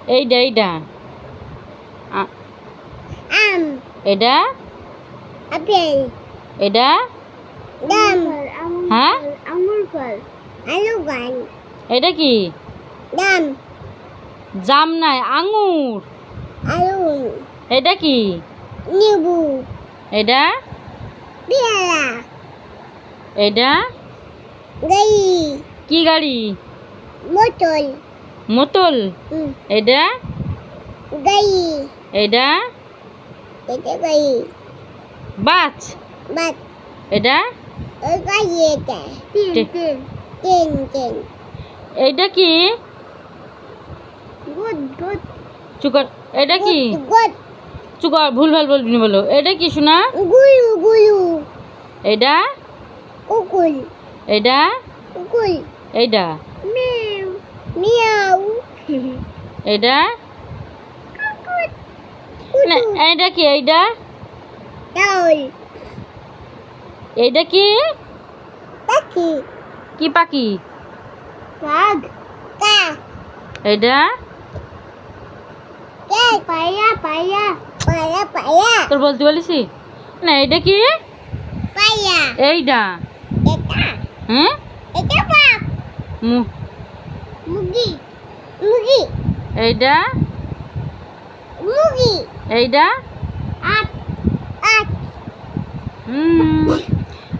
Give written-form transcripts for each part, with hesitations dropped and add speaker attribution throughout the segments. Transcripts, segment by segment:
Speaker 1: এইটা এইটা
Speaker 2: আম
Speaker 1: এটা
Speaker 2: আপেল
Speaker 1: এটা
Speaker 2: ডাম
Speaker 1: হ্যাঁ
Speaker 2: আঙুর ফল আলু গান
Speaker 1: এটা কি
Speaker 2: ডাম
Speaker 1: জাম নাই আঙ্গুর
Speaker 2: আলু
Speaker 1: এটা কি
Speaker 2: লেবু
Speaker 1: এটা
Speaker 2: পেয়ারা
Speaker 1: এটা
Speaker 2: গাড়ি
Speaker 1: কি গাড়ি
Speaker 2: মোটর
Speaker 1: মোতল এটা
Speaker 2: গাড়ি
Speaker 1: এটা
Speaker 2: এটা গাড়ি
Speaker 1: বাস
Speaker 2: বাট
Speaker 1: এটা
Speaker 2: গাড়ি এটা ট্রেন
Speaker 1: এটা কি
Speaker 2: গুড গুড
Speaker 1: চুকর এটা কি
Speaker 2: গুড
Speaker 1: চুকর ভুল ভাল বলবি না বলো এটা কি শোনা
Speaker 2: গুলু গুলু
Speaker 1: এটা
Speaker 2: কুকুর
Speaker 1: এটা
Speaker 2: কুকুর
Speaker 1: এইটা
Speaker 2: মিয়াও মিয়াও
Speaker 1: এটা
Speaker 2: কুকুর
Speaker 1: না এটা কি এইটা
Speaker 2: ডাউল
Speaker 1: এইটা কি
Speaker 2: পাখি
Speaker 1: কি পাখি
Speaker 2: বাঘ কা
Speaker 1: এটা
Speaker 2: কে পায়া পায়া পায়া পায়া
Speaker 1: তোর বলতে বলিসি না এটা কি
Speaker 2: পায়া
Speaker 1: এইটা
Speaker 2: এটা
Speaker 1: হ্যাঁ
Speaker 2: এটা বাঘ মুগি মুগি
Speaker 1: এইটা
Speaker 2: মুগি
Speaker 1: এইটা
Speaker 2: আট আট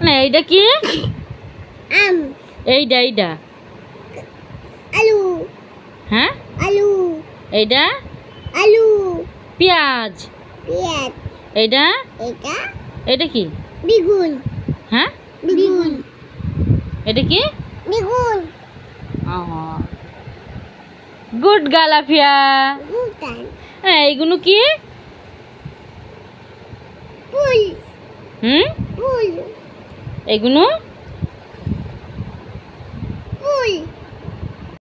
Speaker 1: না এইটা কি
Speaker 2: আম
Speaker 1: এইটা এইটা
Speaker 2: আলু
Speaker 1: হ্যাঁ
Speaker 2: আলু
Speaker 1: এইটা
Speaker 2: আলু
Speaker 1: পেঁয়াজ
Speaker 2: পেঁয়াজ
Speaker 1: এইটা
Speaker 2: এটা
Speaker 1: এটা কি
Speaker 2: বেগুন
Speaker 1: হ্যাঁ
Speaker 2: বেগুন
Speaker 1: এটা কি
Speaker 2: বেগুন
Speaker 1: গুড গালাফিয়া
Speaker 2: ভুটান
Speaker 1: এইগুলো কি
Speaker 2: ফুল
Speaker 1: হুম
Speaker 2: ফুল
Speaker 1: এগুলো